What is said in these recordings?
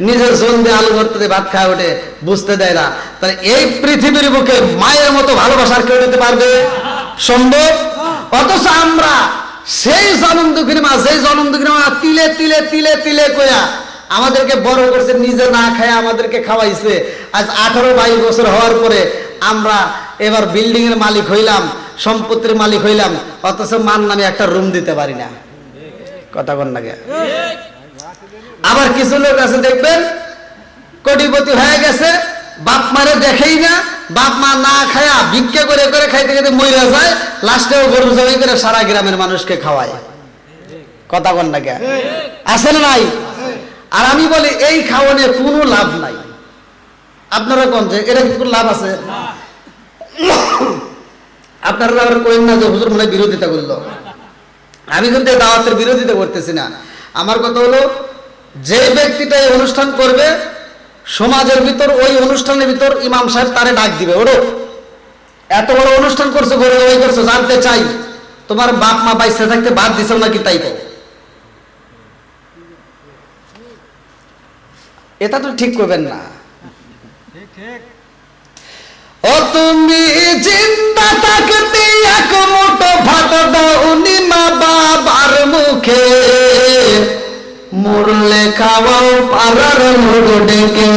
নিজের জোন দিয়ে আলু ভর্তা দিয়ে ভাত খায় ওঠে, বুঝতে দেয় না। তাহলে এই পৃথিবীর বুকে মায়ের মতো ভালোবাসার কেউ দিতে পারবে? সম্ভব? অথচ আমরা সেই জনম দুঃখিনী মা, সেই জনম দুঃখিনী মা তিলে তিলে তিলে তিলে কয়া আমাদেরকে বড় করছে, নিজে না খায় আমাদেরকে খাওয়াইছে। আজ 18-22 বছর হওয়ার পরে আমরা এবার বিল্ডিং এর মালিক হইলাম, সম্পত্তির মালিক হইলাম, অথচ মান নামে একটা রুম দিতে পারি না। কথা বল না গে। আবার কিছু লোক আছে দেখবেন কোটিপতি হয়ে গেছে, বাপ মারে দেখেই না, বাপ মা না খায়া ভিক্ষা করে করে খাইতে খাইতে মরে যায়, লাস্টেও গরু জবাই করে সারা গ্রামের মানুষকে খাওয়ায়। কথা বল না গে। আছে না নাই? আর আমি বলি এই খাওয়ানে কোনো লাভ নাই। আপনারা কোন যে এটা কি কোনো লাভ আছে? আপনারা আবার কইন না যে হুজুর মনে বিরোধিতা করলো। আমি কিন্তু দাওয়াতের বিরোধিতা করতেছি না। আমার কথা হলো যে ব্যক্তিটা এই অনুষ্ঠান করবে, সমাজের ভিতর ওই অনুষ্ঠানের ভিতর ইমাম সাহেব তারে ডাক দিবে, ওরো এত বড় অনুষ্ঠান করছো, গরু জবাই করছো, জানতে চাই তোমার বাপ মা বাইসে থাকতে বাদ দিছো নাকি, তাই তো। এটা তো ঠিক করবেন না। ও তুমি জিন্দা থাকতে এক মুঠো ভাত দাওনি মা বাবার মুখে, মরলে খাওয়াও পাড়ার লোক ডেকে,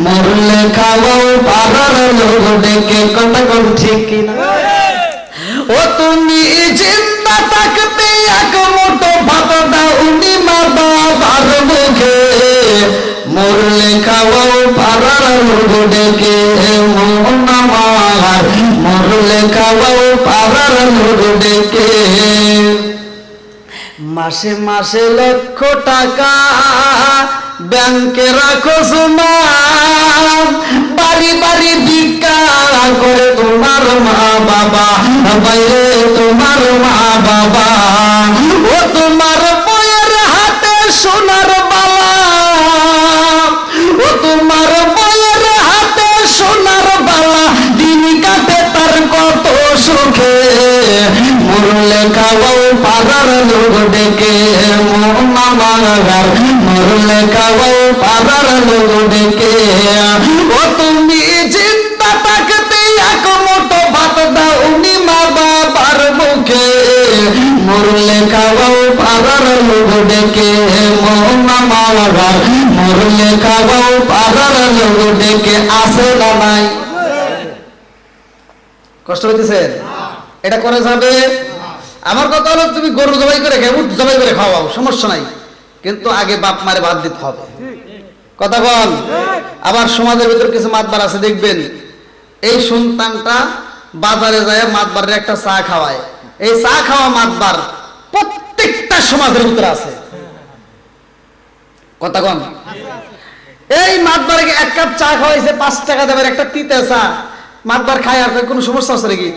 মরলে খাওয়াও পাড়ার লোক ডেকে। কথা কোন ঠিক কিনা? ও তুমি জিন্দা থাকতে এক মুঠো ভাত দাওনি মা বাবার মুখে, মরলে খাওয়াও পাড়ার লোক ডেকে, মরলে খাওয়াও পাড়ার লোক ডেকে। মাসে মাসে লক্ষ টাকা ব্যাংকে রাখো সোনা, বাড়ি বাড়ি ভিক্ষা করে তোমার মা বাবা, বাইরে তোমার মা বাবা। ও তোমার বইয়ের হাতে সোনার বালা, ও তোমার বইয়ের হাতে সোনার বালা, দিন কাটে তার কত সুখে, মরলে খাওয়াও পাড়ার লোক ডেকে, মরলে খাওয়াও পাড়ার লোক ডেকে। ও তুমি চিন্তা থাকতে এক মুঠো ভাত দাওনি মা বাবার মুখে, মরলে খাওয়াও পাড়ার লোক ডেকে, মরলে খাওয়াও পাড়ার লোক ডেকে। আসে না নাই? কষ্ট হইতেছে? এটা করে যাবে? আমার কথা হলো তুমি গরু জবাই করে খেয়ে উঠ জবাই করে খাওয়াও, সমস্যা নাই, কিন্তু আগে বাপ মারে ভাত দিতে হবে। কথা বল। আবার সমাজের ভিতর কিছু মাতবার আছে দেখবেন, এই সন্তানটা বাজারে যায় মাতবারের একটা চা খাওয়ায়, এই চা খাওয়া মাতবার প্রত্যেকটা সমাজের ভিতরে আছে। কথা কন। এই মাতবারে এক কাপ চা খাওয়াইছে, 5 টাকা দেবের একটা তিতে চা, মাতবার খায়, আর কোনো সমস্যা আছে নাকি?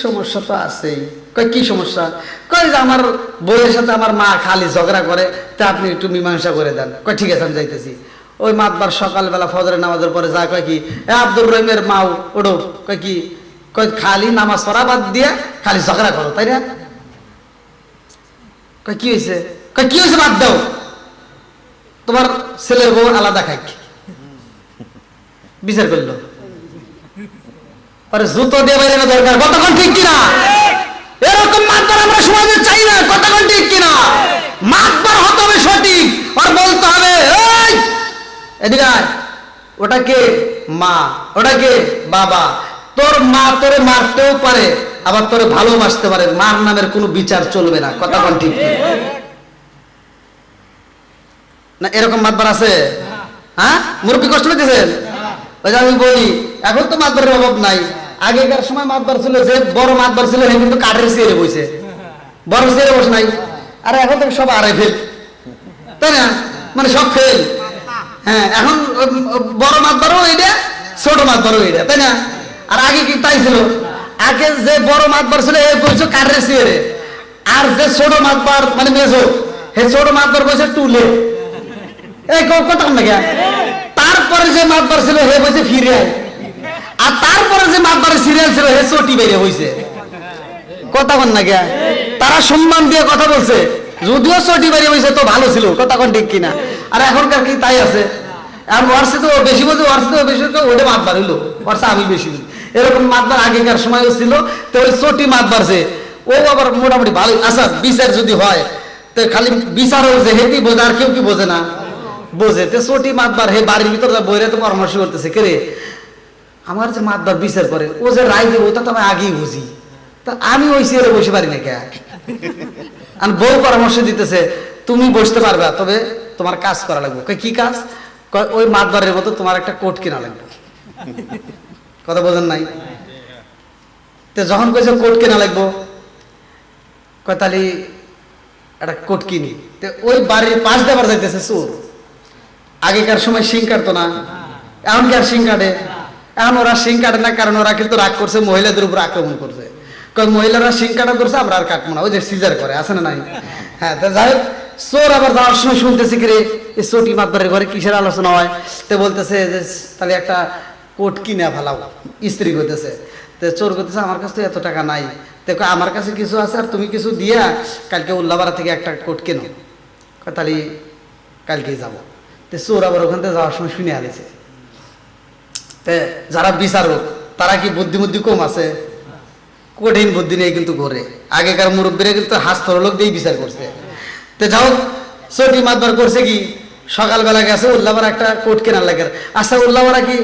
সমস্যা তো আছেই। কি সমস্যা? কই যে আমার বউয়ের সাথে আমার মা খালি ঝগড়া করে, তা আপনি একটু মীমাংসা করে দেন। ঠিক আছে আমি যাইতেছি। ওই মাতবার সকালবেলা ফজরের নামাজের পরে যা কয় কি, আব্দুর রহিমের মাও ওড়ো, কি খালি নামাজ পড়া বাদ দিয়ে খালি ঝগড়া করো, তাই না? কি হয়েছে? কি হয়েছে? বাদ দাও, তোমার ছেলের বউ আলাদা খাই। বিচার করলো, আরে জুতো দিয়ে বাইরে দরকার। কতক্ষণ ঠিক কিনা? এরকম মাতবার আমরা সমাজে চাই না। কতক্ষণ ঠিক কিনা? মাতবার হতে হবে সঠিক, আর বলতে হবে এই এদিকে আয়, ওটাকে মা, ওটাকে বাবা। তোর মা তোরে মারতেও পারে, আবার তোরে ভালোবাসতে পারে, মার নামের কোনো বিচার চলবে না। কতক্ষণ ঠিক না? এরকম মাতবার আছে? হ্যাঁ, মুরব্বী কষ্ট পেতেছেন? আমি বলি এখন তো মাতবারের অভাব নাই। আগেকার সময় মাতবার ছিল, যে বড় মাতবার ছিল সে কিন্তু কাঠের চেয়ারে বসে, বড় চেয়ারে বসে নাই। আর এখন তো সব আড়াই ফেল, তাই না? মানে সব ফেল। হ্যাঁ, এখন বড় মাতবারও এইটা, ছোট মাতবারও এইটা, তাই না? আর আগে কি তাই ছিল? আগে যে বড় মাতবার ছিল এ বসে কাঠের চেয়ারে, আর যে ছোট মাতবার মানে মেজো, হে ছোট মাতবার বসে টুলে। এই কথা না কে? তারপরে যে মাতবার ছিল হে বসে ফিরে আয়, আর তারপরে যে মাতবারের সিরিয়াল ছিল হে চটি বেরিয়ে হয়েছে। কথা বল না কে? তারা সম্মান দিয়ে কথা বলছে, যদিও চটি বাড়ি হয়েছে তো ভালো ছিল, কথা কোন ঠিক কিনা? আর এখনকার কি তাই আছে? আর ওয়ার্সে তো বেশি বলছে, ওয়ার্সে তো বেশি ওটা মাতবার হইলো, ওয়ার্সে আমি বেশি বলি। এরকম মাতবার আগেকার সময়ও ছিল, তো ওই চটি মাতবারছে ও আবার মোটামুটি ভালো। আচ্ছা বিচার যদি হয় তো খালি বিচার হয়েছে হেঁটি বোঝে, আর কেউ কি বোঝে না? বোঝে। তো চটি মাতবার হে বাড়ির ভিতর বইরে তো পরামর্শ করতেছে, কে রে আমার যে মাতবার বিচার করে ও যে রায় দেবো ওটা তো আমি আগেই বুঝি, তা আমি ওই চেয়ারে বসে পারি না কে? আর বউ পরামর্শ দিতেছে তুমি বসতে পারবে, তবে তোমার কাজ করা লাগবে। কি কাজ? ওই মাতবারের মতো তোমার একটা কোট কেনা লাগবে। কথা বোঝেন নাই? তো যখন কইছে কোট কেনা লাগবো, তাহলে একটা কোট কিনি। তো ওই বাড়ির পাশ দেবার যাইতেছে চোর। আগেকার সময় শিং কাটতো না, এখন কি আর শিং কাটে? এখন ওরা শিং কাটে না, কারণ ওরা কিন্তু রাগ করছে, মহিলাদের উপর আক্রমণ করছে। মহিলারা শিং কাটা করছে, আমরা আর কাটবো না, ওই যে সিজার করে, আছে না নাই? হ্যাঁ, তো যাই হোক, চোর আবার যাওয়ার সময় শুনতেছে কি রে এই চটি মাতবারের ঘরে কিসের আলোচনা হয়? তো বলতেছে যে তাহলে একটা কোট কিনে ফেলাও, স্ত্রী করতেছে। তো চোর করতেছে আমার কাছে তো এত টাকা নাই, দেখো আমার কাছে কিছু আছে আর তুমি কিছু দিয়া কালকে উল্লাপাড়া থেকে একটা কোট কেনো, তাহলে কালকেই যাবো। তো চোর আবার ওখান থেকে যাওয়ার সময় শুনে আলেছে। তো যারা বিচারক তারা কি বুদ্ধি কম আছে? কঠিন বুদ্ধি নিয়ে কিন্তু করে। আগেকার মুরব্বীরা কিন্তু হাস্তরলোক দিয়ে বিচার করছে। তো যাও চটি মাতবার করছে কি সকালবেলা গেছে উল্লাপাড়া একটা কোট কেনার লাগে। আচ্ছা উল্লাপাড়া কি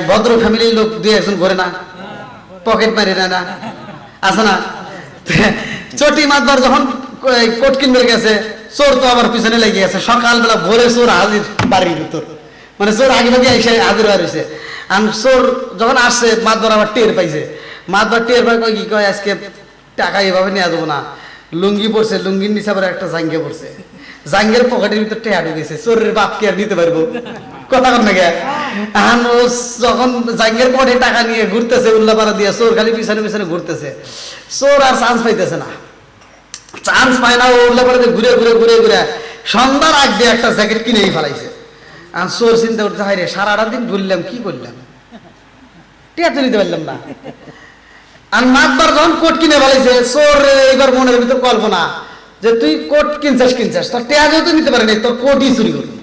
ভদ্র ফ্যামিলির লোক দুই একজন ঘরে না, পকেট মারি না, আছে না? চটি মাতবার যখন কোট কিনবে গেছে, চোর তো আবার পিছনে লেগে গেছে। সকালবেলা ভোরে চোর হাজির বাড়ির ভিতর, মানে চোর আগে ভাগে এসে হাজির হয়েছে। আর চোর যখন আসছে মাতবার আবার টের পাইছে। মাতবার টের পাই কি কয় আজকে টাকা এভাবে নেওয়া যাবো না। লুঙ্গি পড়ছে, লুঙ্গির নিচে আবার একটা জাঙ্গে পড়ছে, জাঙ্গের পকেটের ভিতর টেয়া ঢুকেছে। চোরের বাপ কি আর নিতে পারবো? কথা কন না গে? যখন জাঙ্গের পকেটে টাকা নিয়ে ঘুরতেছে উল্লাপাড়া দিয়ে, চোর খালি পিছনে পিছনে ঘুরতেছে। চোর আর চান্স পাইতেছে না, চান্স পায় না। ও উল্লাপাড়াতে ঘুরে ঘুরে ঘুরে ঘুরে সন্ধ্যার আগ দিয়ে একটা জ্যাকেট কিনেই ফেলাইছে। আর চোর চিন্তা করতে হয় রে সারাটা দিন ঘুরলাম, কি করলাম, টিয়া তো নিতে পারলাম না। আর মাতবার যখন কোট কিনে ফেলাইছে, চোর এবার মনের ভিতর কল্পনা যে তুই কোট কিনছিস, তোর টিয়া যেহেতু নিতে পারেনি, তোর কোটই চুরি করবি।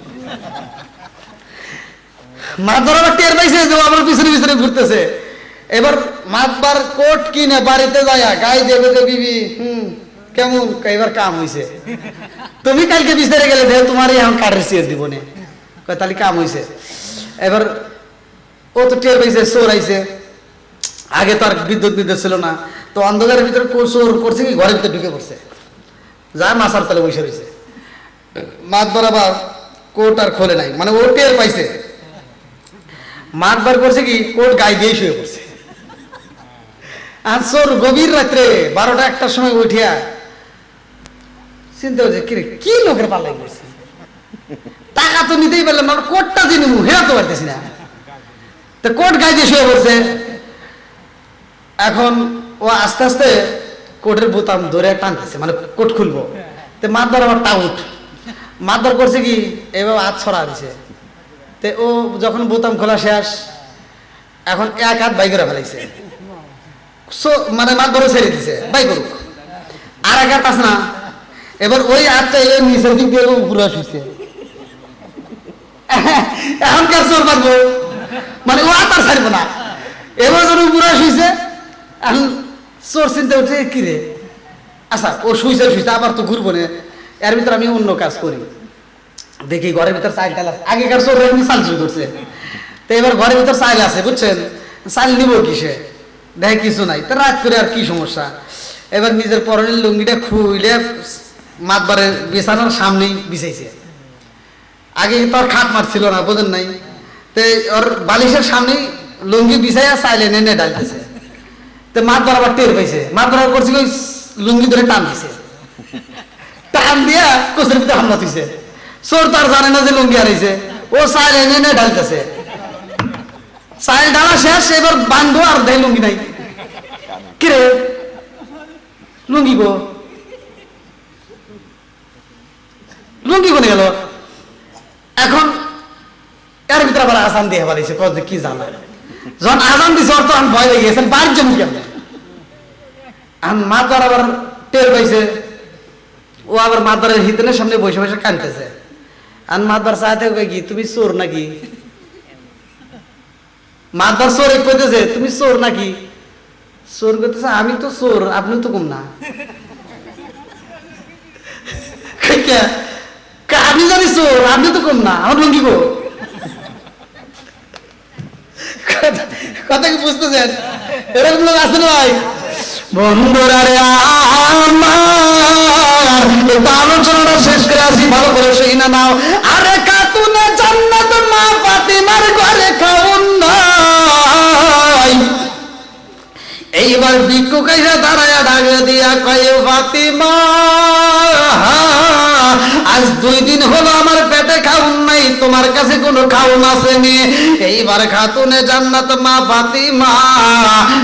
মাতবার আবার টের পাইছে যে আমার পিছনে পিছনে ঘুরতেছে। এবার মাতবার কোট কিনে বাড়িতে যায় গায়ে দেবে যে বিবি কেমন, এবার কাম হইছে, তুমি কালকে বিচারে গেলে দেখো তোমার এখন কাঠের চেয়ার দিব না, তাহলে কাম হইছে। এবার ও তো টের পাইছে চোর আইছে। আগে তো আর বিদ্যুৎ ছিল না, তো অন্ধকারের ভিতরে চোর করছে কি ঘরের ভিতরে ঢুকে পড়ছে, যা মাছার তলে বসে রয়েছে। মাতবার আবার কোট আর খোলে নাই, মানে ও টের পাইছে। মাতবার করছে কি কোট গায়ে দিয়ে শুয়ে পড়ছে। আর চোর গভীর রাত্রে 12টা-1টার সময় উঠিয়া চিন্তা হচ্ছে কিরে কি লোকের পাল্লাই করছে, টাকা তো নিতেই পারলাম না, কোটটা যে নিবো হেরা তো পারতেছি না। তো কোট গায়ে দিয়ে শুয়ে পড়ছে। এখন ও আস্তে আস্তে কোটের বোতাম ধরে টানতেছে, মানে কোট খুলবো। তো মাতবার আবার টাউট, মাতবার করছে কি এবার হাত ছড়া দিছে। তো ও যখন বোতাম খোলা শেষ, এখন এক হাত বাই করে ফেলাইছে, মানে মাতবারও ছেড়ে দিছে বাই করুক। আর এক হাত আছে না, এবার ওই হাতটা নিচের দিক দিয়ে উপরে শুইছে। এখন কে চোর পারবো, মানে ও হাত আর ছাড়বো না। এবার যখন উপরে শুইছে, এখন চোর চিন্তা উঠছে কি রে, আচ্ছা ও শুইছে আবার তো ঘুরবো না, এর ভিতরে আমি অন্য কাজ করি, দেখি ঘরের ভিতর চাল টাল আছে। আগেকার চোর এমনি চাল চুরি করছে, তো এবার ঘরের ভিতর চাল আছে বুঝছেন, চাল নিব কিসে, দেখে কিছু নাই, তো রাত করে আর কি সমস্যা। এবার নিজের পরনের লুঙ্গিটা খুইলে মাতবারের বিছানার সামনেই বিছাইছে। আগে তো আর খাট মারছিল না, বোঝেন নাই, তো ওর বালিশের সামনেই লুঙ্গি বিছাইয়া চাইলে নেনে ডালতেছে। তো মাতবার আবার টের পাইছে, মাতবার করছে ওই লুঙ্গি ধরে টান দিছে, টান দিয়া কোচের ভিতরে হামলা দিছে। চোর তার জানে না যে লুঙ্গি হারাইছে, ও চাইল এনে ঢালতেছে। চাইল ঢালা শেষ, এবার বান্ধব আর দেয় লুঙ্গি নাই। কিরে লুঙ্গি গো, লুঙ্গি কোনে গেল? এখন এর ভিতরে আবার আসান দিয়ে পারিছে, কি জানা যখন আজান দিছে ওর তো আমি ভয় লেগে গেছেন, বাড়ির জন্য কেমন। মাতবার আবার টের পাইছে, ও আবার মাদারের হিতেনের সামনে বসে বসে কাঁদতেছে। আর মাদার চাইতে কি তুমি চোর নাকি? মাদার চোর কইতেছে তুমি চোর নাকি? চোর করতেছে আমি তো চোর, আপনি তো কম না। আমি জানি চোর, আপনি তো কম না, আমার ভঙ্গি গো। কথা কি বুঝতেছেন? এরকম লোক আছে ভাই। বন্ধুরা রে আমার আলোচনাটা শেষ করে আসি, ভালো করে শুই না নাও। আরে খাতুনে জান্নাত মা ফাতিমার ঘরে খাউন নাই। এইবার ভিক্ষু কাইয়া দাঁড়ায়া ডাকে দিয়া কয় ফাতিমা আজ 2 দিন হলো আমার পেটে খাউন নাই, তোমার কাছে কোনো খাউন আসেনি? এইবার খাতুনে জান্নাত মা ফাতিমা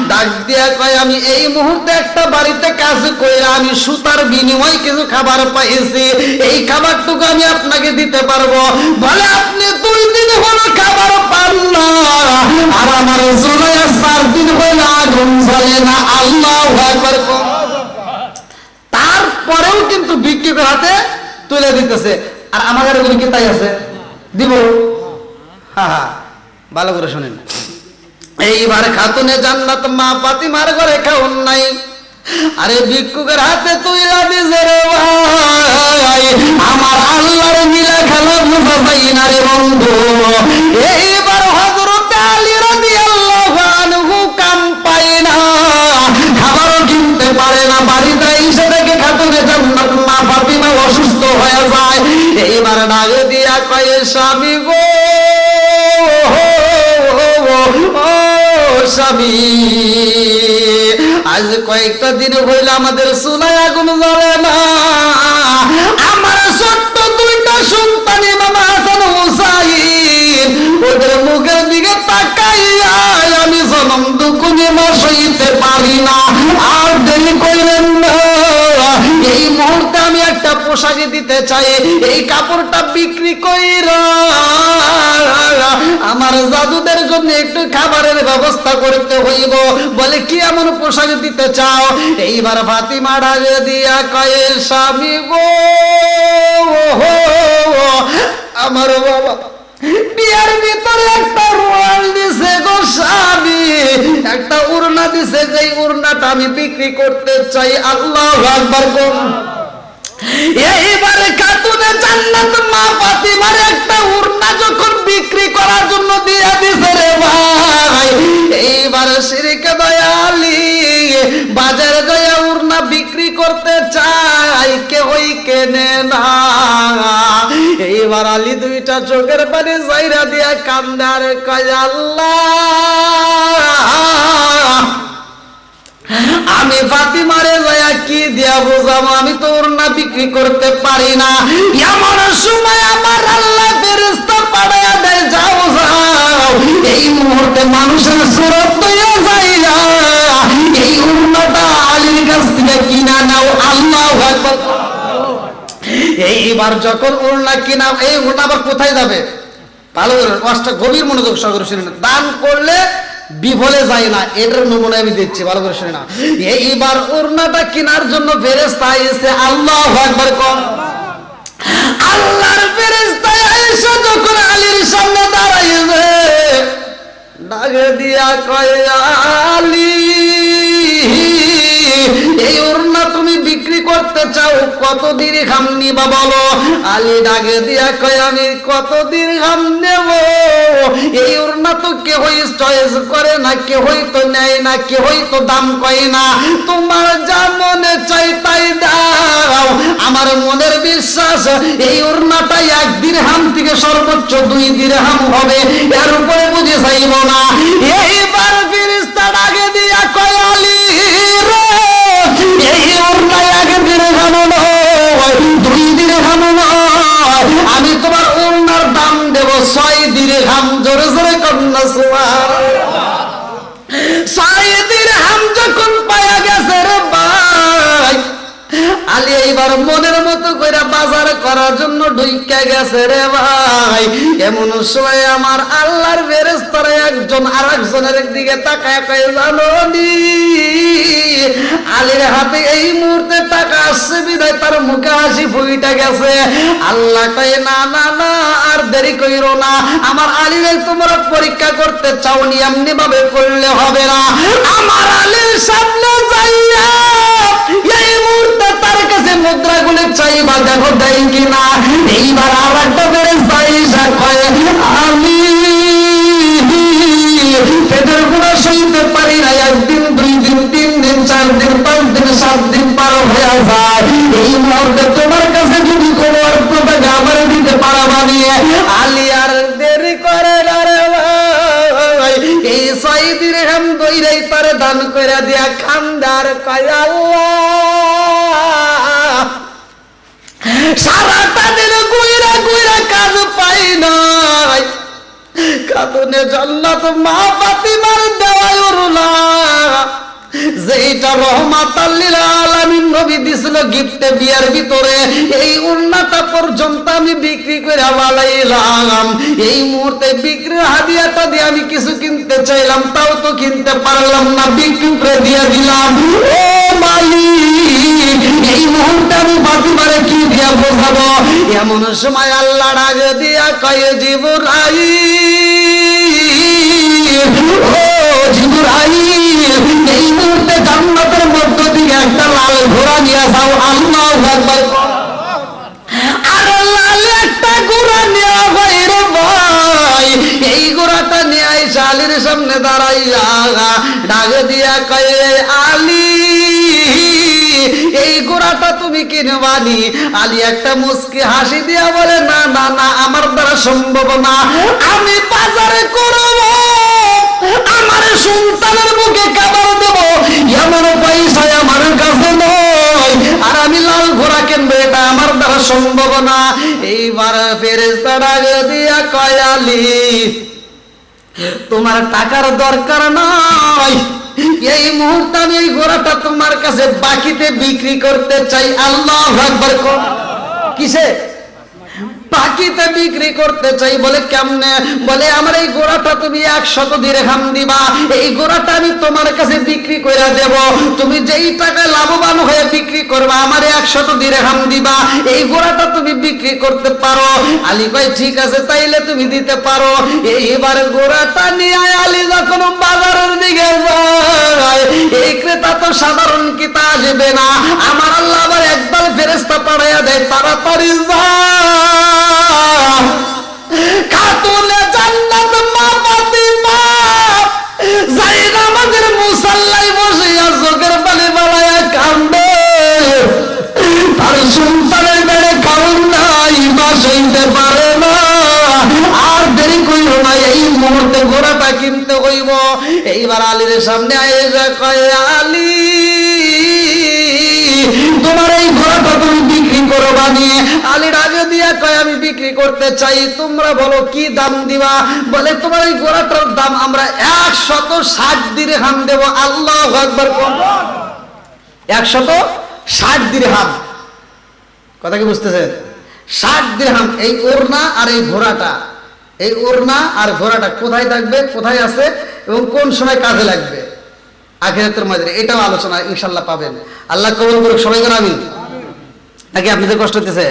ডাক দিয়া কয় আমি এই মুহূর্তে একটা বাড়িতে কাজ কইরা আমি সুতার বিনিময়ে কিছু খাবার পাইছি, এই খাবারটুকু আমি আপনাকে দিতে পারবো। বলে আপনি 2 দিন হলো খাবার পান না, আর আমার জুলাইয়া 4 দিন হলো আগুন জ্বলে না। আল্লাহু আকবার। তারপরেও কিন্তু ভিক্ষুকের হাতে তুলে দিতেছে। আর আমাদের ওগুলি কি তাই আছে? দিব? হ্যাঁ হ্যাঁ, ভালো করে শোনেন। এইবার খাতুনে জান্নাত মা ফাতিমার ঘরে খাউন নাই, আরে ভিক্ষুকের হাতে তুইলা দিছে রে ভাই। আমার আল্লাহর মিলা খেলা বুঝা পাই না রে বন্ধু। এইবার হযরত আলী রাদিয়াল্লাহু আনহু কাম পায় না, খাবারও কিনতে পারে না, বাড়িতে এসে দেখে খাতুনে জান্নাত মা ফাতিমা অসুস্থ হয়ে যায়। এইবার ডাকে দিয়া কয় স্বামী গো, স্বামী আজ কয়েকটা দিন হইল আমাদের চুলায় আগুন জ্বলে না, আমার ছোট্ট 2টা সন্তান ইমাম হাসান হুসাইন ওদের মুখের দিকে তাকাইয়া আমি জনম দুকুনি সইতে পারি না, আর দেরি কইলেন না। এই মুহূর্তে আমি একটা পোশাক দিতে চাই, এই কাপড়টা বিক্রি কইরা আমার জাদুদের জন্য একটু খাবারের ব্যবস্থা করতে হইব। বলে কি এমন পোশাক দিতে চাও? এইবার ফাতিমা ডাকে দিয়া কয় স্বামী গো, আমার বাবা বিয়ার ভিতরে একটা রোয়াল দিছে গো স্বামী, একটা উড়না দিছে, যেই উড়নাটা আমি বিক্রি করতে চাই। আল্লাহু আকবার। এইবারে খাতুনে জান্নাত মা ফাতিমার একটা উড়না যখন বিক্রি করার জন্য দিয়া দিছে রে ভাই, এইবার শিরকে দয়ালি বাজারে গিয়ে উড়না বিক্রি করতে চাই, কেউই কেনে না। এইবার আলী 2টা চোখের পানি জাইরা দিয়া কান্দে আর কয় আল্লাহ আমি ফাতিমারে লয়া কি দিয়া বুঝাবো, আমি তো ওড়না বিক্রি করতে পারি না। এমন সময় আমার আল্লাহ ফেরেশতা পাঠায়া দেয়, যাও যাও এই মুহূর্তে মানুষের সুরত হইয়া যাইয়া এই ওড়নাটা আলীর কাছ থেকে কিনা নাও। আল্লাহু আকবার। এইবার যখন ওড়না কিনা, এই ওড়না আবার কোথায় যাবে? ভালো করে কষ্ট গভীর মনোযোগ সহকারে শুনেন। দান করলে বিফলে যায় না, এটার নমুনা আমি দিচ্ছি, ভালো করে শুনে না। এইবার ওড়নাটা কেনার জন্য ফেরেশতা এসে আল্লাহু আকবার কর। আল্লাহর ফেরেশতা এসে যখন আলীর সামনে দাঁড়াইছে, ডাকে দিয়া কয় আলী এই ওড়না তুমি বিক্রি করতে চাও, কত দিরহাম নিবা বলো? আলী ডাকে দিয়া কয় আমি কত দিরহাম নেব? এই ওড়না তো কেউই চয়েস করে না, কেউই তো নেয় না, কেউই তো দাম কয় না, তোমার যা মনে চাই তাই দাও। আমার মনের বিশ্বাস এই ওড়নাটা 1 দিরহাম থেকে সর্বোচ্চ 2 দিরহাম হবে, এর উপরে বুঝে চাইব না। এইবার ফেরেশতা ডাকে দিয়া কয় আলী রে এই ওড়না 1 দিরহাম নয়, 2 দিরহাম নয়, আমি তোমার ওড়নার দাম দেব 6 দিরহাম। জোরে জোরে কন্যা সুবহানাল্লাহ। 6 দিরহাম যখন পায়া গেছে রে ভাই, আলী এইবার মনের মতো করে বাজার করার জন্য ঢুইকা গেছে রে ভাই। এমন সময় আমার আল্লাহর ফেরেশতারা একজন আরেকজনের দিকে তাকায় কয়, জানো নি আলীর হাতে এই মুহূর্তে টাকা আসছে বিদায় তার মুখে হাসি ফুইটা গেছে। আল্লাহ কয়, না না না, আর দেরি কইরো না, আমার আলীর তোমরা পরীক্ষা করতে চাও নি, এমনি ভাবে করলে হবে না। আমার আলীর সামনে যাইয়া এই মুহূর্তে তার কাছে মুদ্রাগুলো চাইবা, দেখো দেয় কিনা। এইবার আর একটা ফেরেশতা এসে কয়, আমি পেটের গুণা সইতে পারি না, একদিন, 2 দিন, 3 দিন, 4 দিন, 5 দিন, 7 দিন পার হয়ে যায়। এই মুহূর্তে তোমার কাছে যদি কোনো অর্থ থাকে আমার দিতে পারবা নিয়ে। আলী আর দেরি করে না রে ভাই, এই 6 দিরহাম দইরাই তারে দান করে দিয়া খান্দার কয়, আল্লাহ সারাটা দিন গুইরা গুইরা কাজ পাই নাই, কাঁদনে জান্নাত মা ফাতিমার দেওয়ায় উরলা, যেটা রহমাতাল লিল আলামিন নবী দিছিল গিফটে বিয়ার ভিতরে, এই উন্নাটা পর্যন্ত আমি বিক্রি করে বালাইলাম। এই মুহূর্তে বিক্রির হাদিয়াটা দিয়ে আমি কিছু কিনতে চাইলাম, তাও তো কিনতে পারলাম না, বিক্রি করে দিয়ে দিলাম। ও মালিক, এই মুহূর্তে আমি ফাতিমারে কি দিয়া বোঝাবো? এমন সময় আল্লাহ ডাক দিয়া কয়, জিবরাইল, ও জিবরাইল, এই মুহূর্তে জান্নাতের মধ্য থেকে একটা লাল ঘোড়া নিয়ে যাও। আল্লাহু আকবার। আর লাল একটা ঘোড়া নিয়ে বাইরে ভাই, এই ঘোড়াটা নিয়ে আইসা আলীর সামনে দাঁড়াইয়া ডাক দিয়া কয়, আলী এই ঘোড়াটা তুমি কিনবানি? আলী একটা মুস্কি হাসি দিয়া বলে, না না না, আমার দ্বারা সম্ভব না, আমি বাজারে করব, আমার সন্তানের মুখে খাবার দেব, এমন পয়সা আমার কাছে নয়, আর আমি লাল ঘোড়া কিনবো, এটা আমার দ্বারা সম্ভব না। এইবার ফেরেশতা ডাক দিয়া কয়, আলী তোমার টাকার দরকার নাই, এই মুহূর্তে আমি এই ঘোড়াটা তোমার কাছে বাকিতে বিক্রি করতে চাই। আল্লাহু আকবার। কিসে? বাকিতে বিক্রি করতে চাই। বলে কেমনে? বলে আমার এই ঘোড়াটা তুমি 100 দিরহাম দিবা, এই ঘোড়াটা আমি তোমার কাছে বিক্রি করে দেব, তুমি যেই টাকায় লাভবান হয়ে বিক্রি করবা আমার 100 দিরহাম দিবা, এই ঘোড়াটা তুমি বিক্রি করতে পারো। আলী কয়, ঠিক আছে, তাইলে তুমি দিতে পারো। এইবার ঘোড়াটা নিয়ে আলী যখন বাজারের দিকে যায়, এই ক্রেতা তো সাধারণ কিতা আসবে না, আমার আল্লাহ আবার একদল ফেরেশতা পাঠাইয়া দেয়, তাড়াতাড়ি যা খাতুনে জান্নাত মা ফাতিমা যাইরা আমাদের মুসাল্লায় বসিয়া চোখের পানি বালায়া কান্দে, তার সন্তানের বেড়ে খাওন নাই, মা সইতে পারে না। আর দেরি কইল না, এই মুহূর্তে ঘোড়াটা কিনতে হইব। এইবার আলীর সামনে আয়েশা কয়, আলী তোমার এই ঘোড়াটা তুমি বিক্রি করো বানিয়ে। আলীর আগে দিয়া কয়, আমি বিক্রি করতে চাই, তোমরা বলো কি দাম দিবা? বলে তোমার এই ঘোড়াটার দাম আমরা 160 দিরহাম দেব। আল্লাহু আকবার। 160 দিরহাম, কথা কি বুঝতেছেন? 60 দিরহাম। এই ওড়না আর এই ঘোড়াটা, এই ওড়না আর ঘোড়াটা কোথায় থাকবে, কোথায় আছে এবং কোন সময় কাজে লাগবে আখিরাতের ময়দানে, এটাও আলোচনা ইনশাআল্লাহ পাবেন। আল্লাহ কবুল করুক। সবাই বলেন আমিন। নাকি আপনাদের কষ্ট হতেছে?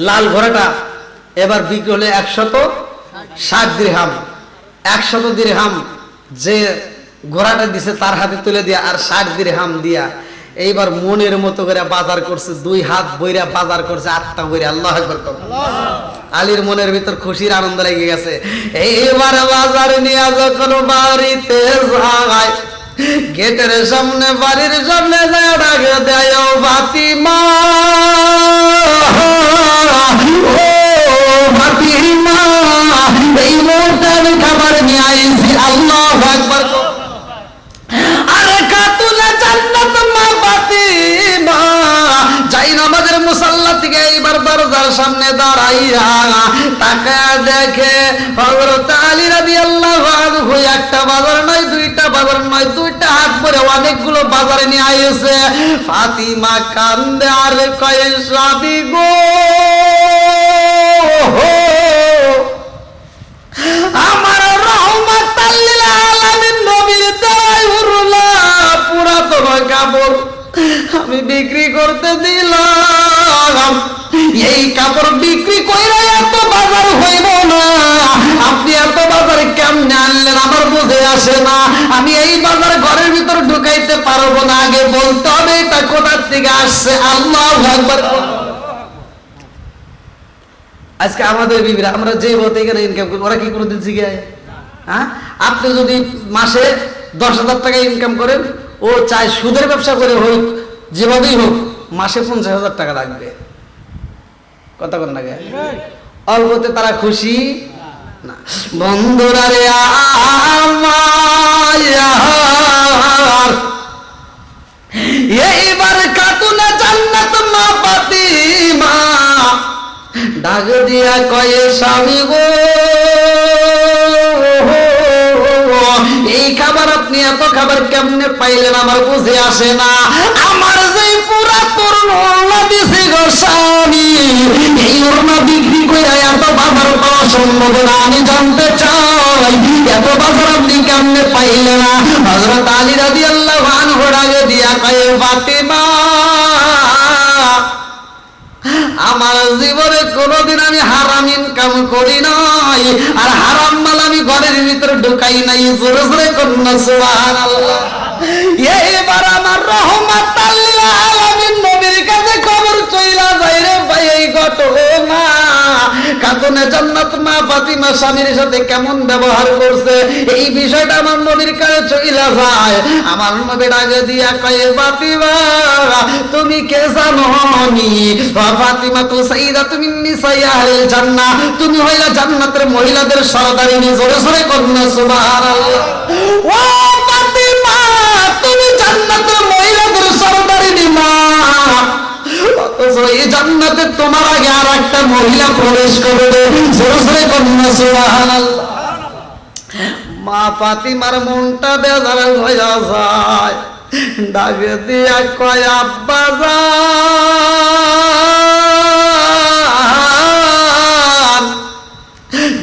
লাল ঘোড়াটা এবার বিক্রি হলে 160 দিরহাম। 100 দিরহাম যে ঘোড়াটা দিছে তার হাতে তুলে দিয়া আর 60 দিরহাম দিয়া এইবার মনের মতো করে বাজার করছে, 2 হাত বইরা বাজার করছে, 8টা বইরা। আল্লাহু আকবার। আলীর মনের ভিতর খুশির আনন্দ লেগে গেছে। এইবার বাজার নিয়ে যখন বাড়িতে যায়, গেটের সামনে, বাড়ির সামনে যায় ডাক দেয়, ও ফাতিমা, ও ফাতিমা, এই মুহূর্তে আমি খাবার নিয়ে আইছি। আল্লাহু আকবার। আরে খাতুনে জান্নাত মা ফাতিমা যাই নামাজের মুসাল্লা দরজা থেকে এইবার দরজার সামনে দাঁড়াইয়া তাকায়া দেখে হযরত আলী রাদিয়াল্লাহু আনহু একটা বাজার নয়, দুইটা বাজার নয়, দুইটা হাত ভরে অনেকগুলো বাজারে নিয়ে আইছে। ফাতিমা কান্দে আর কয়ে স্বামী গো, আমার রাহমাতাল লিল আলামিন নবীর দেওয়াই উরলা পুরাতন কাপড় আমি বিক্রি করতে দিলাম। এই কাপড় বিক্রি কইরা এত বাজার হইব না, আপনি এত বাজার কেমনে আনলেন আমার বুঝে আসে না। আমি এই বাজার ঘরের ভিতর ঢুকাইতে পারবো না, আগে বলতে হবে এটা কোথা থেকে আসছে। আল্লাহু আকবার। আজকে আমাদের বিবিরা আমরা যে মতে এখানে ইনকাম করি, ওরা কি কোনোদিন শিখে? হ্যাঁ, আপনি যদি মাসে 10,000 টাকা ইনকাম করেন, ও চায় সুদের ব্যবসা করে হোক, যেভাবেই হোক মাসে 50,000 টাকা লাগবে। কথা কোন লাগে? অল্পতে তারা খুশি না। বন্ধুরা রে আমার, এইবার খাতুনে জান্নাত মা ফাতিমা ডাক দিয়া কয়ে স্বামী গো, এই খাবার আপনি এত খাবার কেমনে পাইলেন আমার বুঝে আসে না। আমার যে পুরা ওড়না দিছে গো স্বামী, এই ওড়না বিক্রি করে এত বাজার পাওয়া সম্ভব না। আমি জানতে চাই এত বাজার আপনি কেমনে পাইলেন না? হযরত আলী রাদিয়াল্লাহু আনহু ডাক দিয়া কয়ে ফাতিমা, আমার জীবনে কোনোদিন আমি হারাম ইনকাম করি নাই, আর হারাম মাল আমি ঘরের ভিতরে ঢুকাই নাই। জোরে জোরে কন্যা সুবহানাল্লাহ। এইবার আমার রাহমাতাল লিল আলামিন নবীর কাছে খবর চইলা যায় রে ভাই, এই ঘটনা খাতুনে জান্নাত মা ফাতিমা স্বামীর সাথে কেমন ব্যবহার করছে, এই বিষয়টা আমার নবীর কাছে চইলা যায়। আমার নবী ডাকে দিয়া কয়ে ফাতিমা, তুমি কে জানো নি? ফাতিমা তো সাইয়্যিদাতুন মিন নিসাই আহলিল জান্নাহ, তুমি হইলা জান্নাতের মহিলাদের সরদারিনী। জোরে জোরে কন্যা সুবহানাল্লাহ। ও ফাতিমা, তুমি জান্নাতের মহিলাদের সরদারিনী মা, অথচ এই জান্নাতে তোমার আগে আর একটা মহিলা প্রবেশ করবে। জোরে জোরে কন্যা সুবহানাল্লাহ। মা ফাতিমার মনটা বেজার হইয়া যায়, ডাক দিয়া কয় আব্বা জান,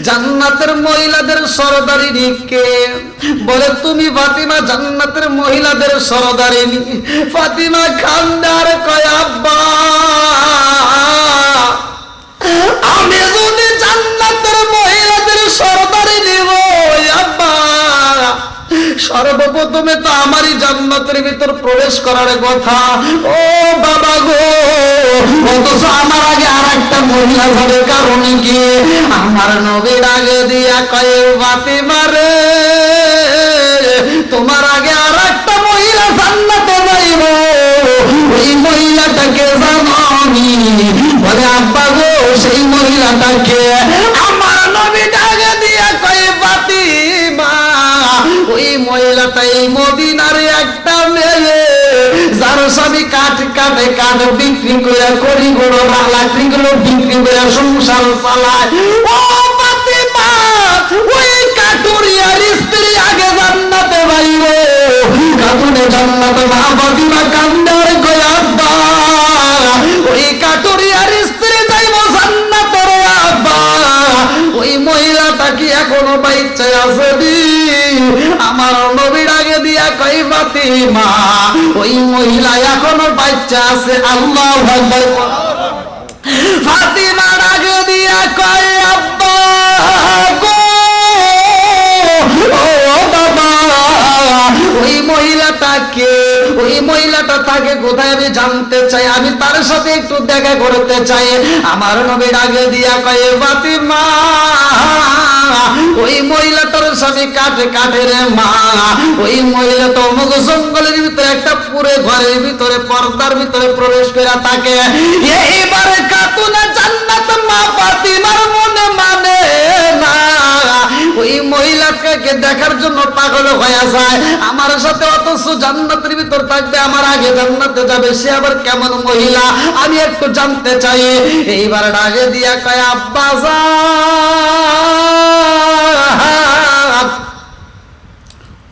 জান্নাতের মহিলাদের সরদারিনী কে? বলে তুমি ফাতিমা জান্নাতের মহিলাদের সরদারিনী। ফাতিমা খান্দার কয় আব্বা, আমি যদি জান্নাতের মহিলাদের সরদারিনী হই আব্বা, সর্বপ্রথমে তো আমারই জান্নাতের ভিতর প্রবেশ করার কথা। ও বাবা গো, অথচ আমার আগে আর একটা মহিলা হবে, কারণ কি? আমার নবীর আগে দিয়া কয়ে ফাতিমা রে, তোমার আগে আর একটা মহিলা জান্নাতে যাইব, ওই মহিলাটাকে জানো আমি? বলে আব্বা গো, সেই মহিলাটাকে? আমার নবীর আগে দিয়া কয়ে ফাতিমা, ওই মহিলাটা এই মদিনার একটা মেয়ে, যার স্বামী কাঠ বিক্রি করে করি গুলো লাকড়ি গুলো বিক্রি করে সংসার চালায়। ও ফাতিমা, ওই কাঠুরিয়ার স্ত্রী আগে জান্নাতে যাইব। খাতুনে জান্নাত মা ফাতিমা কান্দার কয় আব্বা, ওই কাঠুরিয়ার স্ত্রী যাইব জান্নাতে রে আব্বা, ওই মহিলাটা কি এখনো বাচ্চা আছে? আমার নবীর আগে দিয়া কই ফাতিমা, ওই মহিলা এখনো বাচ্চা আছে। আল্লাহু আকবার। ফাতিমার আগে দিয়া কয় আব্বা গো, ও বাবা, ওই মহিলাটাকে, ওই মহিলাটা থাকে কোথায় আমি জানতে চাই, আমি তার সাথে একটু দেখা করতে চাই। আমার নবীর আগে দিয়া কয় ফাতিমা, ওই মহিলাটার স্বামী কাঠের মা, ওই মহিলা তো অমুক জঙ্গলের ভিতরে একটা পুরে ঘরের ভিতরে পর্দার ভিতরে প্রবেশ করে থাকে। এইবারে খাতুনে জান্নাত মা ফাতিমার মনে মানে না, ওই মহিলাকে মহিলাটাকে দেখার জন্য পাগল হয়ে যায় আমার সাথে, অথচ জান্নাতের ভিতর থাকবে, আমার আগে জান্নাতে যাবে, সে আবার কেমন মহিলা আমি একটু জানতে চাই। এইবার ডাকে দিয়া কয় আব্বা যান,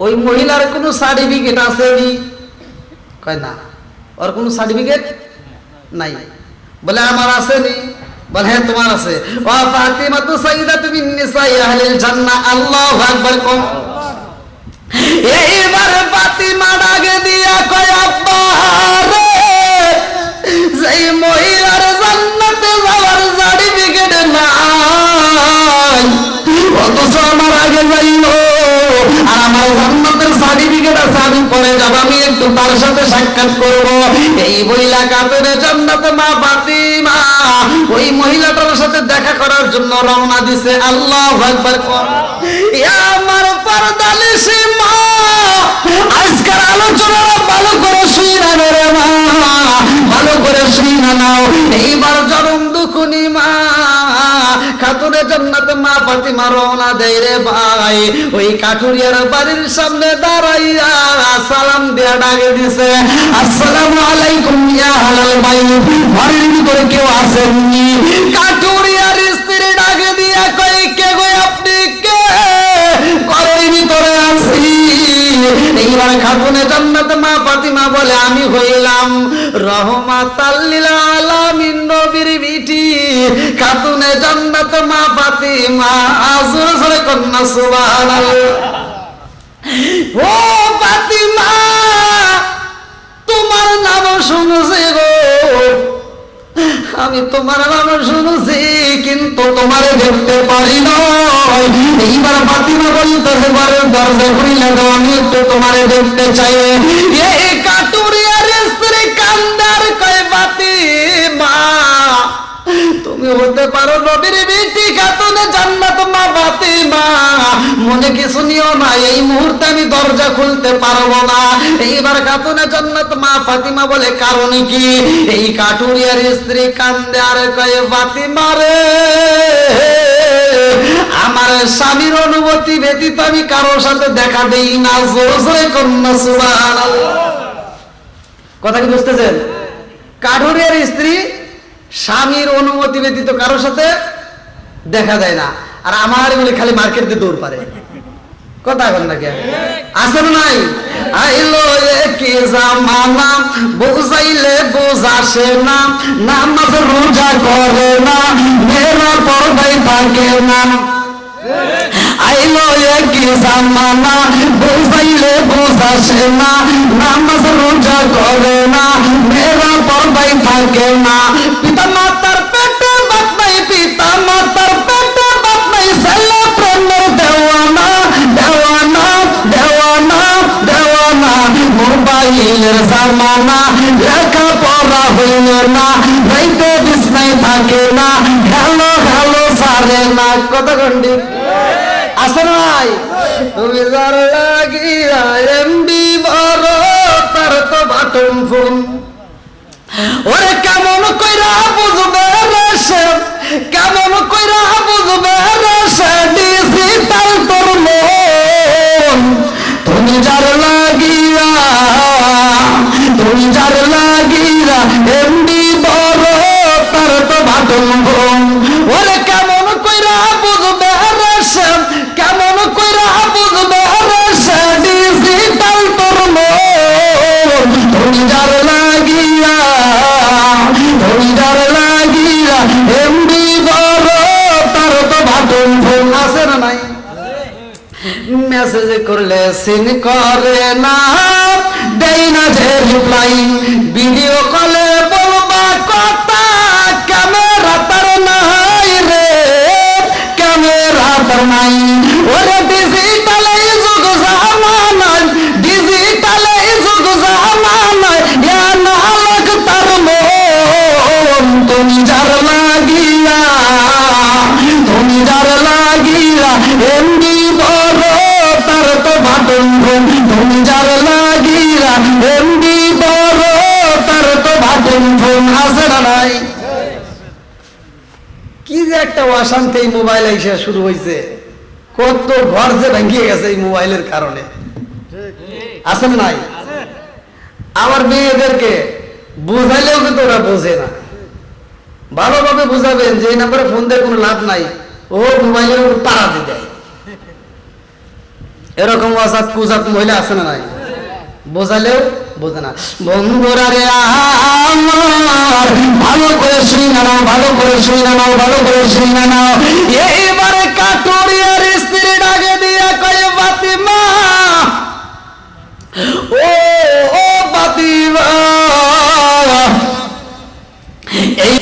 ওই মহিলার কোনো সার্টিফিকেট আছে নি? কয় না, ওর কোনো সার্টিফিকেট নাই। বলে আমার আছে নি? বলে হ্যাঁ তোমার আছে। ওয়া ফাতিমাতু সাইয়্যিদাতু মিন নিসাই আহলিল জান্নাহ। আল্লাহু আকবার। কম এইবার ফাতিমা ডাকে দিয়া কয় আব্বা রে, যেই মহিলার জান্নাতে যাওয়ার সার্টিফিকেট নাই, অথচ আমার আগে যাইল, আর আমার জান্নাতের সার্টিফিকেট আছে, আমি পরে যাব, আমি একটু তার সাথে সাক্ষাৎ করব। এই মহিলা কাতরে জান্নাতে মা ফাতিমা ওই মহিলাটার সাথে দেখা করার জন্য রওনা দিছে। আল্লাহু আকবার। আমার পর্দানিশি মা, আজকের আলোচনা ভালো করে শুনে রে মা, ভালো করে শুনে নাও। এইবার জনম দুখুনি মা খাতুনে জান্নাতে মা ফাতিমা রওনা দেয় রে ভাই। ওই কাঠুরিয়ার বাড়ির সামনে দাঁড়াইয়া সালাম দিয়া ডাকে দিছে, আসসালামু আলাইকুম ইয়া আহলাল বাইত, বাড়ির ভিতরে কেউ আসেননি? কাঠুরিয়ার স্ত্রী ডাকে দিয়া কই কে গো আপনি কে? ঘরের ভিতরে আছি। এইবার খাতুনে জান্নাতে মা ফাতিমা বলে আমি হইলাম রহমাতাল লিল আলামিন, নবীর বিটি খাতুনে জান্নাতে মা ফাতিমা। জোরে জোরে কন্যা সুবহানাল্লাহ। ও ফাতিমা, তোমার নাম শুনছি গো, আমি তোমার নাম শুনছি, কিন্তু তোমারে দেখতে পারি না। এইবার ফাতিমা বলতেছে ঘরের দরজা খুলে দাও, আমি একটু তোমারে দেখতে চাই। এই কাটুরিয়ার স্ত্রী কান্দার কয় ফাতিমা, তুমি হতে পারো নবীর বিটি খাতুনে জান্নাত মা ফাতিমা, মনে কিছু নিও না, এই মুহূর্তে আমি দরজা খুলতে পারবো না। এইবার খাতুনে জান্নাত মা ফাতিমা বলে কারণ কি? এই কাঠুরিয়ার স্ত্রী কান্দে আর কয় ফাতিমা রে, আমার স্বামীর অনুমতি ব্যতীত আমি কারোর সাথে দেখা দেই না। জোরে কন্যা সুবহানাল্লাহ। কথা কি বুঝতেছেন? কাঠুরিয়ার স্ত্রী স্বামীর অনুমতি ব্যতীত কারোর সাথে দেখা যায় না, আর আমার বলে খালি মার্কেট দিয়ে দৌড় পারে। কথা এখন নাকি আছে নাই? আইলো কি জামানা, বুঝাইলে বুঝাসে না, নামাজ রোজা করে না, মেরা পর্দায় থাকে না। আইলো কি জামানা, বুঝাইলে বুঝাসে না, নামাজ রোজা করে না, মেরা পর্দায় থাকে না। পিতা মাতার পেটে বাপ নাই, পিতা মাতার পেটে বাপ নাই, ছেলে প্রেমের দেওয়ানা, দেওয়ানা, দেওয়ানা, দেওয়ানা। মোবাইলের জামানা, লেখা পড়া হইল না, রাইতে বিছনায় থাকে না, হ্যালো হ্যালো সারে না। কত ঘন্টি আছে নাই? তুমি যার লাগিয়া এমবি বড়, তার তো বাটন ফোন। ওরে কেমন কইরা বুঝবে রে সে, কেমন কইরা বুঝবে রে সে ডিজিটাল তোর মন। তুমি যার লাগিয়া, তুমি যার লাগিয়া এমবি বড়, তার তো বাটন ফোন। ওরে কেমন কইরা বুঝবে রে সে, কেমন কইরা বুঝবে রে সে ডিজিটাল তোর মন। তুমি যার লাগিয়া, তুমি যার লাগিয়া এমবি বড়, তার তো বাটন ফোন। আছে না নাই? মেসেজ করলে সিন করে না, দেই না যে রিপ্লাই, ভিডিও কলে বলবা কথা, ক্যামেরা তার নাই রে, ক্যামেরা তার নাই। ওরে ডিজিটাল যুগ জামানা, ডিজিটাল যুগ জামানা, ইয়া নালক তার মন। তুমি যার লাগিয়া, তুমি যার লাগিয়া এমবি বড়, তার তো বাটন ফোন। তুমি যার লাগিয়া এমবি বড়, তার তো বাটন ফোন। আছে না নাই? কি যে একটা অশান্তি এই মোবাইল এসে শুরু হয়েছে। কত ঘর যে ভেঙে গেছে এই মোবাইলের কারণে, আছে না নাই? আমার মেয়েদেরকে বুঝাইলেও কিন্তু ওরা বোঝে না। ভালোভাবে বুঝাবেন যে এই নাম্বারে ফোন দিয়ে কোনো লাভ নাই, ও মোবাইলের উপর পাড়া দিয়ে দেয়। এরকম অসাত কুজাত মহিলা আছে না নাই? বোঝালেও বোঝে না। বন্ধুরা রে আমার, ভালো করে শুনে নাও, ভালো করে শুনে নাও, ভালো করে শুনে নাও। এই